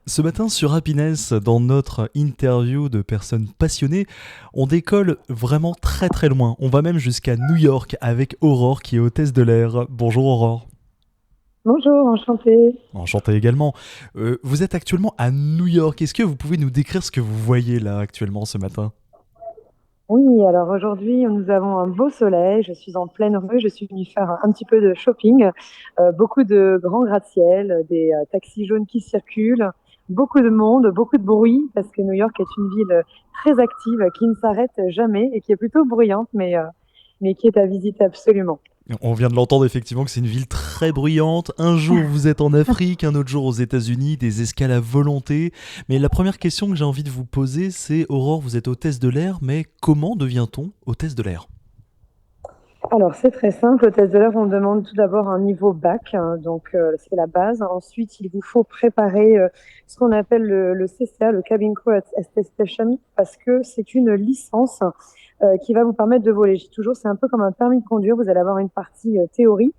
Ce matin sur Happiness, dans notre interview de personnes passionnées, on décolle vraiment très très loin. On va même jusqu'à New York avec Aurore qui est hôtesse de l'air. Bonjour Aurore. Bonjour, enchantée. Enchanté également. Vous êtes actuellement à New York. Est-ce que vous pouvez nous décrire ce que vous voyez là actuellement ce matin? Oui, alors aujourd'hui, nous avons un beau soleil. Je suis en pleine rue. Je suis venue faire un petit peu de shopping. Beaucoup de grands gratte-ciel, des taxis jaunes qui circulent, beaucoup de monde, beaucoup de bruit, parce que New York est une ville très active, qui ne s'arrête jamais et qui est plutôt bruyante, mais qui est à visiter absolument. On vient de l'entendre effectivement que c'est une ville très bruyante. Un jour vous êtes en Afrique, un autre jour aux États-Unis, des escales à volonté. Mais la première question que j'ai envie de vous poser, c'est Aurore, vous êtes hôtesse de l'air, mais comment devient-on hôtesse de l'air? Alors, c'est très simple. Au test de l'air, on demande tout d'abord un niveau bac, hein, donc c'est la base. Ensuite, il vous faut préparer ce qu'on appelle le CCA, le Cabin Crew Attestation, parce que c'est une licence qui va vous permettre de voler. Je dis toujours, c'est un peu comme un permis de conduire. Vous allez avoir une partie théorie,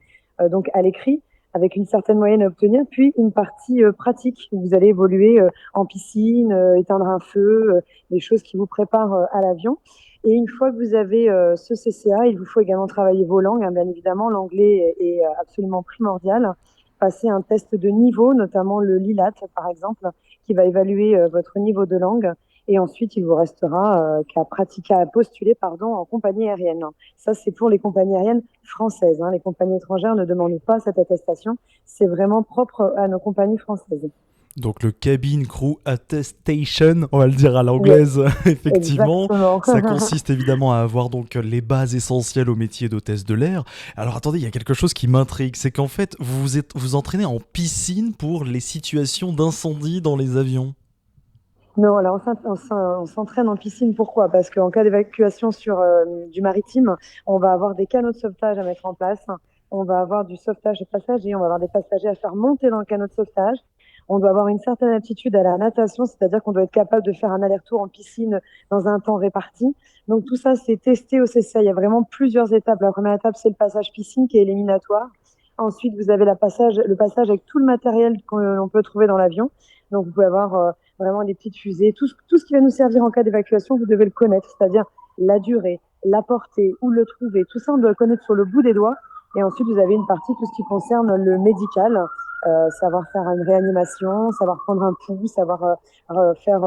donc à l'écrit, avec une certaine moyenne à obtenir, puis une partie pratique où vous allez évoluer en piscine, éteindre un feu, des choses qui vous préparent à l'avion. Et une fois que vous avez ce CCA, il vous faut également travailler vos langues, hein, bien évidemment. L'anglais est absolument primordial. Passer un test de niveau, notamment le LILAT, par exemple, qui va évaluer votre niveau de langue. Et ensuite, il vous restera qu'à pratiquer, à postuler, pardon, en compagnie aérienne. Ça, c'est pour les compagnies aériennes françaises, hein. Les compagnies étrangères ne demandent pas cette attestation. C'est vraiment propre à nos compagnies françaises. Donc le Cabin Crew Attestation, on va le dire à Yes, l'anglaise, effectivement. exactement. Ça consiste évidemment à avoir donc les bases essentielles au métier d'hôtesse de l'air. Alors attendez, il y a quelque chose qui m'intrigue, c'est qu'en fait vous entraînez en piscine pour les situations d'incendie dans les avions. Non, alors on s'entraîne en piscine. Pourquoi? Parce qu'en cas d'évacuation sur du maritime, on va avoir des canaux de sauvetage à mettre en place. On va avoir du sauvetage de passagers. On va avoir des passagers à faire monter dans le canot de sauvetage. On doit avoir une certaine aptitude à la natation, c'est-à-dire qu'on doit être capable de faire un aller-retour en piscine dans un temps réparti. Donc tout ça, c'est testé au CCA. Il y a vraiment plusieurs étapes. La première étape, c'est le passage piscine qui est éliminatoire. Ensuite, vous avez le passage avec tout le matériel qu'on peut trouver dans l'avion. Donc vous pouvez avoir vraiment des petites fusées. Tout ce qui va nous servir en cas d'évacuation, vous devez le connaître, c'est-à-dire la durée, la portée, où le trouver. Tout ça, on doit le connaître sur le bout des doigts. Et ensuite, vous avez une partie, tout ce qui concerne le médical, savoir faire une réanimation, savoir prendre un pouls, savoir faire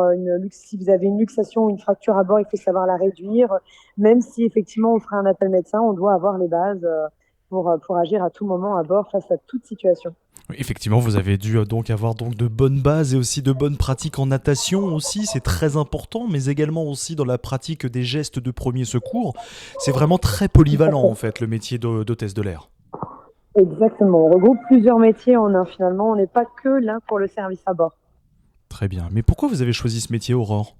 si vous avez une luxation ou une fracture à bord, il faut savoir la réduire. Même si effectivement on fera un appel médecin, on doit avoir les bases pour agir à tout moment à bord face à toute situation. Oui, effectivement, vous avez dû donc avoir donc de bonnes bases et aussi de bonnes pratiques en natation aussi, c'est très important, mais également aussi dans la pratique des gestes de premier secours. C'est vraiment très Tout à polyvalent en fait. fait le métier d'hôtesse de l'air. Exactement. On regroupe plusieurs métiers en un finalement. On n'est pas que là pour le service à bord. Très bien. Mais pourquoi vous avez choisi ce métier, Aurore?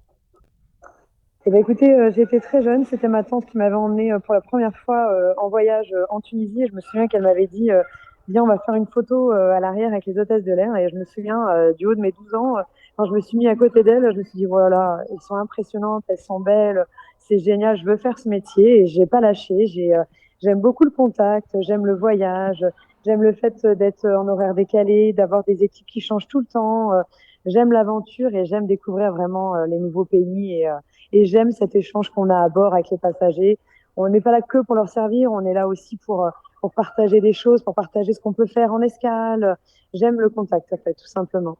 Eh ben, écoutez, j'étais très jeune. C'était ma tante qui m'avait emmenée pour la première fois en voyage en Tunisie. Et je me souviens qu'elle m'avait dit, viens, on va faire une photo à l'arrière avec les hôtesses de l'air. Et je me souviens du haut de mes 12 ans, quand je me suis mis à côté d'elles, je me suis dit, voilà, elles sont impressionnantes, elles sont belles, c'est génial, je veux faire ce métier. Et j'ai pas lâché. J'aime beaucoup le contact, j'aime le voyage, j'aime le fait d'être en horaire décalé, d'avoir des équipes qui changent tout le temps. J'aime l'aventure et j'aime découvrir vraiment les nouveaux pays. Et j'aime cet échange qu'on a à bord avec les passagers. On n'est pas là que pour leur servir, on est là aussi pour partager des choses, pour partager ce qu'on peut faire en escale. J'aime le contact, en fait, tout simplement.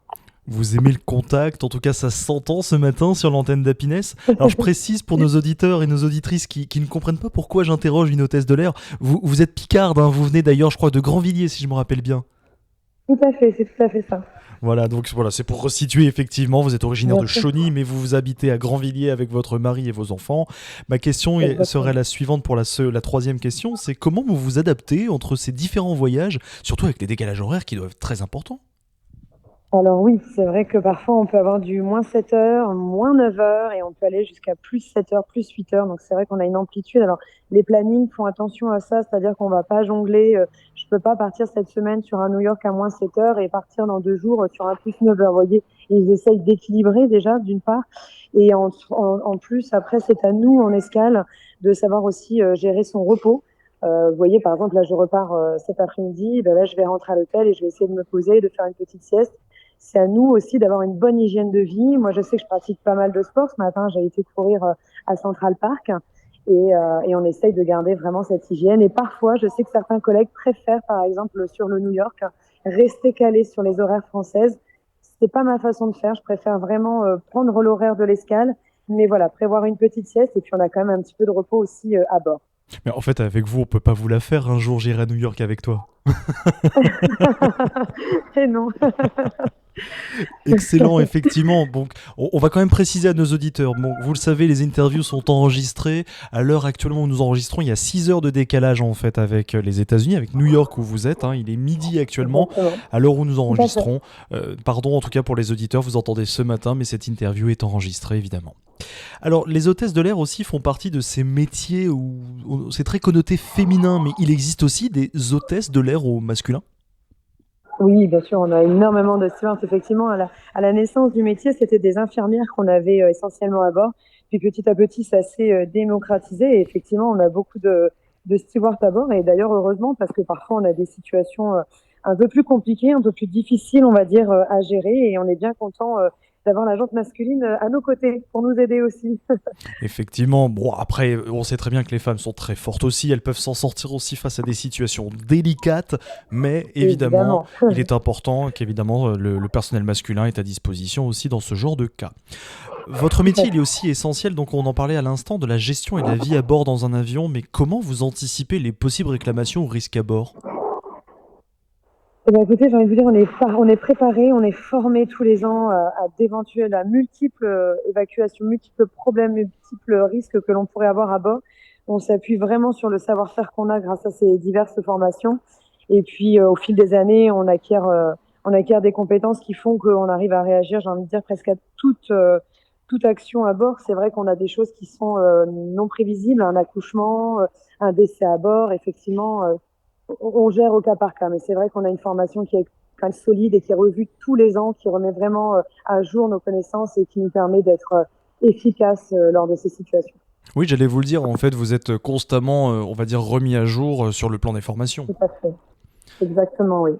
Vous aimez le contact, en tout cas ça s'entend ce matin sur l'antenne d'Happiness. Alors je précise pour nos auditeurs et nos auditrices qui ne comprennent pas pourquoi j'interroge une hôtesse de l'air. Vous êtes picarde, hein, vous venez d'ailleurs je crois de Grandvilliers si je me rappelle bien. Tout à fait, c'est tout à fait ça. Voilà, donc voilà, c'est pour resituer effectivement, vous êtes originaire Bien de sûr, Chauny, mais vous habitez à Grandvilliers avec votre mari et vos enfants. Ma question serait exactement. la suivante pour la troisième question, c'est comment vous vous adaptez entre ces différents voyages, surtout avec les décalages horaires qui doivent être très importants. Alors oui, c'est vrai que parfois on peut avoir du moins 7 heures, moins 9 heures et on peut aller jusqu'à plus 7 heures, plus 8 heures. Donc c'est vrai qu'on a une amplitude. Alors les plannings font attention à ça, c'est-à-dire qu'on va pas jongler. Je peux pas partir cette semaine sur un New York à moins 7 heures et partir dans 2 jours sur un plus 9 heures. Vous voyez, ils essayent d'équilibrer déjà d'une part. Et en plus, après, c'est à nous en escale de savoir aussi gérer son repos. Vous voyez, par exemple, là, je repars cet après-midi. Ben là, je vais rentrer à l'hôtel et je vais essayer de me poser, de faire une petite sieste. c'est à nous aussi d'avoir une bonne hygiène de vie. Moi, je sais que je pratique pas mal de sport. Ce matin, j'ai été courir à Central Park et on essaye de garder vraiment cette hygiène. Et parfois, je sais que certains collègues préfèrent, par exemple, sur le New York, rester calés sur les horaires françaises. C'est pas ma façon de faire. Je préfère vraiment prendre l'horaire de l'escale, mais voilà, prévoir une petite sieste et puis on a quand même un petit peu de repos aussi à bord. Mais en fait, avec vous, on peut pas vous la faire. Un jour, j'irai à New York avec toi. Et non. Excellent, effectivement. Donc, on va quand même préciser à nos auditeurs. Bon, vous le savez, les interviews sont enregistrées. À l'heure actuellement où nous enregistrons, il y a 6 heures de décalage en fait avec les États-Unis, avec New York où vous êtes. Hein. Il est midi actuellement. Exactement. À l'heure où nous Tout à fait. enregistrons. Pardon en tout cas pour les auditeurs, vous entendez ce matin, mais cette interview est enregistrée évidemment. Alors, les hôtesses de l'air aussi font partie de ces métiers où c'est très connoté féminin, mais il existe aussi des hôtesses de l'air au masculin. Oui, bien sûr, on a énormément de stewards. Effectivement, à la naissance du métier, c'était des infirmières qu'on avait essentiellement à bord. Puis petit à petit, ça s'est démocratisé. Et effectivement, on a beaucoup de stewards à bord. Et d'ailleurs, heureusement, parce que parfois, on a des situations un peu plus compliquées, un peu plus difficiles, on va dire, à gérer. Et on est bien content d'avoir la jante masculine à nos côtés pour nous aider aussi. Effectivement, bon après, on sait très bien que les femmes sont très fortes aussi, elles peuvent s'en sortir aussi face à des situations délicates, mais évidemment, Évidemment. il est important qu'évidemment le personnel masculin est à disposition aussi dans ce genre de cas. Votre Tout à métier, il est fait. aussi essentiel, donc on en parlait à l'instant, de la gestion et de la vie à bord dans un avion, mais comment vous anticipez les possibles réclamations ou risques à bord? Eh ben, écoutez, j'ai envie de vous dire, on est préparé, on est formé tous les ans à multiples évacuations, multiples problèmes, multiples risques que l'on pourrait avoir à bord. On s'appuie vraiment sur le savoir-faire qu'on a grâce à ces diverses formations. Et puis, au fil des années, on acquiert des compétences qui font qu'on arrive à réagir, j'ai envie de dire, presque à toute action à bord. C'est vrai qu'on a des choses qui sont non prévisibles, un accouchement, un décès à bord, effectivement. On gère au cas par cas, mais c'est vrai qu'on a une formation qui est quand même solide et qui est revue tous les ans, qui remet vraiment à jour nos connaissances et qui nous permet d'être efficace lors de ces situations. Oui, j'allais vous le dire, en fait, vous êtes constamment, on va dire, remis à jour sur le plan des formations. Tout à fait. Exactement, oui.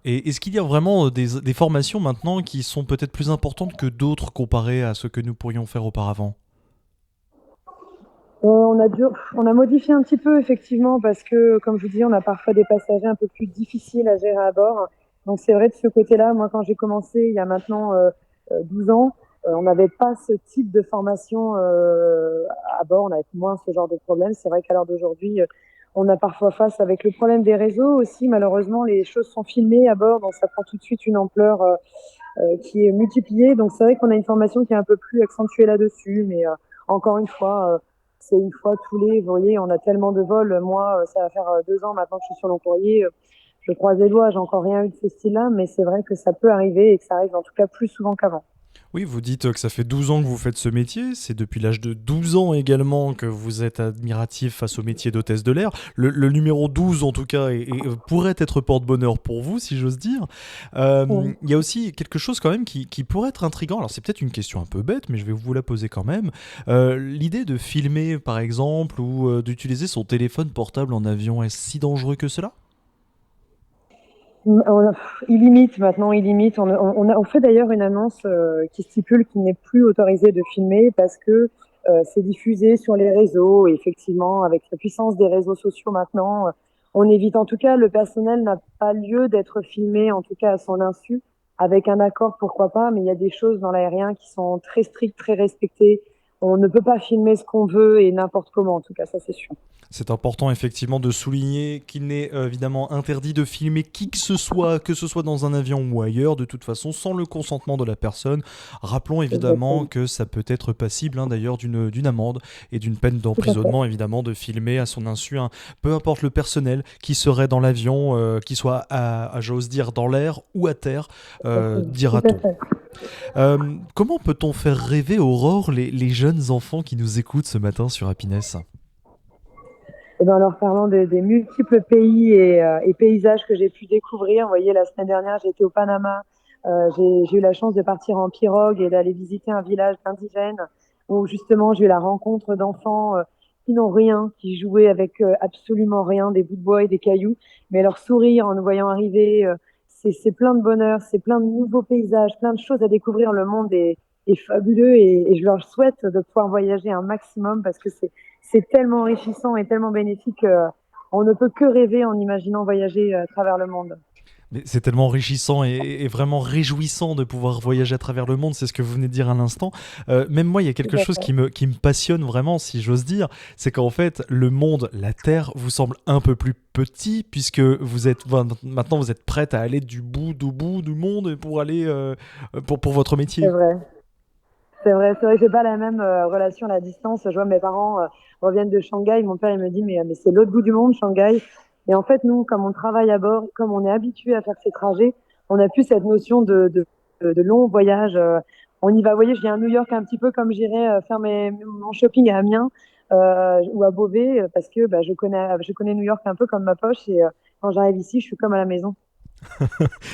Et est-ce qu'il y a vraiment des formations maintenant qui sont peut-être plus importantes que d'autres comparées à ce que nous pourrions faire auparavant? On a dû, on a modifié un petit peu effectivement parce que, comme je vous dis, on a parfois des passagers un peu plus difficiles à gérer à bord. Donc c'est vrai de ce côté-là, moi quand j'ai commencé il y a maintenant 12 ans, on n'avait pas ce type de formation à bord, on avait moins ce genre de problème. C'est vrai qu'à l'heure d'aujourd'hui, on a parfois face avec le problème des réseaux aussi. Malheureusement, les choses sont filmées à bord, donc ça prend tout de suite une ampleur qui est multipliée. Donc c'est vrai qu'on a une formation qui est un peu plus accentuée là-dessus, mais encore une fois, c'est une fois tous les, vous voyez, on a tellement de vols. Moi, ça va faire 2 ans maintenant que je suis sur long courrier. Je croise les doigts, j'ai encore rien eu de ce style-là, mais c'est vrai que ça peut arriver et que ça arrive en tout cas plus souvent qu'avant. Oui, vous dites que ça fait 12 ans que vous faites ce métier, c'est depuis l'âge de 12 ans également que vous êtes admiratif face au métier d'hôtesse de l'air. Le numéro 12 en tout cas pourrait être porte-bonheur pour vous, si j'ose dire. Oui. Il y a aussi quelque chose quand même qui pourrait être intriguant, alors c'est peut-être une question un peu bête, mais je vais vous la poser quand même. L'idée de filmer par exemple ou d'utiliser son téléphone portable en avion, est-ce si dangereux que cela? Il limite maintenant, il limite. On fait d'ailleurs une annonce qui stipule qu'il n'est plus autorisé de filmer parce que c'est diffusé sur les réseaux. Et effectivement, avec la puissance des réseaux sociaux maintenant, on évite. En tout cas, le personnel n'a pas lieu d'être filmé, en tout cas à son insu. Avec un accord, pourquoi pas, mais il y a des choses dans l'aérien qui sont très strictes, très respectées. On ne peut pas filmer ce qu'on veut et n'importe comment, en tout cas, ça c'est sûr. C'est important effectivement de souligner qu'il n'est évidemment interdit de filmer qui que ce soit dans un avion ou ailleurs, de toute façon, sans le consentement de la personne. Rappelons évidemment Exactement. que ça peut être passible d'ailleurs d'une amende et d'une peine Tout à fait. d'emprisonnement évidemment de filmer à son insu, peu importe le personnel qui serait dans l'avion, qui soit j'ose dire, dans l'air ou à terre, Tout à fait. Tout à dira-t-on. fait. Comment peut-on faire rêver Aurore les jeunes enfants qui nous écoutent ce matin sur Happiness? Et ben, en leur parlant des multiples pays et paysages que j'ai pu découvrir. Vous voyez, la semaine dernière, j'étais au Panama. J'ai eu la chance de partir en pirogue et d'aller visiter un village d'indigènes où justement j'ai eu la rencontre d'enfants qui n'ont rien, qui jouaient avec absolument rien, des bouts de bois et des cailloux. Mais leur sourire en nous voyant arriver, c'est plein de bonheur, c'est plein de nouveaux paysages, plein de choses à découvrir. Le monde est fabuleux et je leur souhaite de pouvoir voyager un maximum parce que c'est tellement enrichissant et tellement bénéfique. On ne peut que rêver en imaginant voyager à travers le monde. Mais c'est tellement enrichissant et vraiment réjouissant de pouvoir voyager à travers le monde, c'est ce que vous venez de dire à l'instant. Même moi, il y a quelque Tout à chose fait. qui me passionne vraiment, si j'ose dire, c'est qu'en fait, le monde, la Terre, vous semble un peu plus petit, puisque maintenant vous êtes prête à aller du bout du monde pour aller pour votre C'est métier. vrai. C'est vrai que j'ai pas la même relation à la distance. Je vois mes parents reviennent de Shanghai. Mon père, il me dit, mais c'est l'autre bout du monde, Shanghai. Et en fait, nous, comme on travaille à bord, comme on est habitué à faire ces trajets, on a plus cette notion de long voyage. On y va, vous voyez, je viens à New York un petit peu comme j'irais faire mon shopping à Amiens ou à Beauvais parce que bah, je connais New York un peu comme ma poche et quand j'arrive ici, je suis comme à la maison.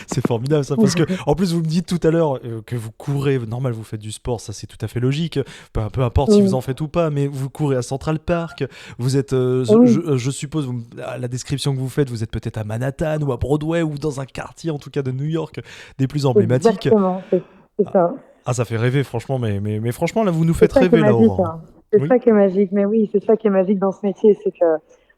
C'est formidable ça, parce que en plus vous me dites tout à l'heure que vous courez, normal vous faites du sport, ça c'est tout à fait logique, peu importe si vous Oui, en faites ou pas, mais vous courez à Central Park, vous êtes, oui, je suppose, la description que vous faites, vous êtes peut-être à Manhattan ou à Broadway ou dans un quartier en tout cas de New York des plus emblématiques. exactement, c'est ça. Ah ça fait rêver franchement, mais franchement là vous nous C'est faites ça qui est rêver là magique, Aurore. hein. C'est Oui. ça qui est magique. Mais oui, c'est ça qui est magique dans ce métier, c'est que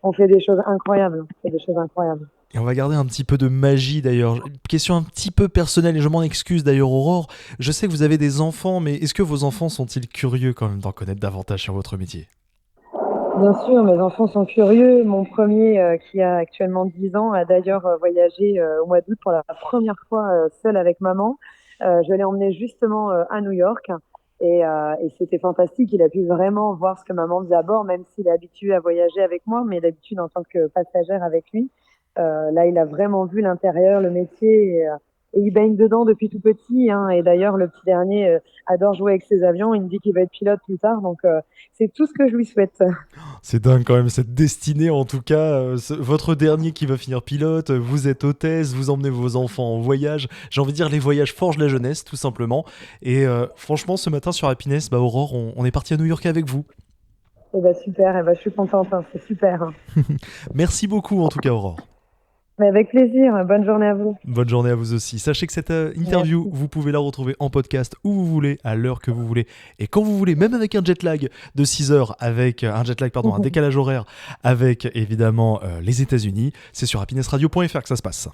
on fait des choses incroyables. On fait des choses incroyables. Et on va garder un petit peu de magie d'ailleurs. Une question un petit peu personnelle et je m'en excuse d'ailleurs Aurore. Je sais que vous avez des enfants, mais est-ce que vos enfants sont-ils curieux quand même d'en connaître davantage sur votre métier? Bien sûr, mes enfants sont curieux. Mon premier, qui a actuellement 10 ans, a d'ailleurs voyagé au mois d'août pour la première fois seul avec maman. Je l'ai emmené justement à New York et c'était fantastique. Il a pu vraiment voir ce que maman faisait à bord, même s'il est habitué à voyager avec moi, mais d'habitude en tant que passagère avec lui. Là, il a vraiment vu l'intérieur, le métier et il baigne dedans depuis tout petit, hein. Et d'ailleurs, le petit dernier adore jouer avec ses avions. Il me dit qu'il va être pilote plus tard, donc c'est tout ce que je lui souhaite. C'est dingue quand même cette destinée en tout cas. Votre dernier qui va finir pilote, vous êtes hôtesse, vous emmenez vos enfants en voyage. J'ai envie de dire les voyages forgent la jeunesse tout simplement. Et franchement ce matin sur Happiness, bah Aurore, on est parti à New York avec vous. Eh ben super, eh ben je suis contente, hein, c'est super, hein. Merci beaucoup en tout cas Aurore. Mais avec plaisir, bonne journée à vous. Bonne journée à vous aussi. Sachez que cette interview, Merci. vous pouvez la retrouver en podcast où vous voulez, à l'heure que vous voulez et quand vous voulez, même avec un jet lag de 6 heures, avec un jet lag, pardon, un décalage horaire avec évidemment les États-Unis. C'est sur happinessradio.fr que ça se passe.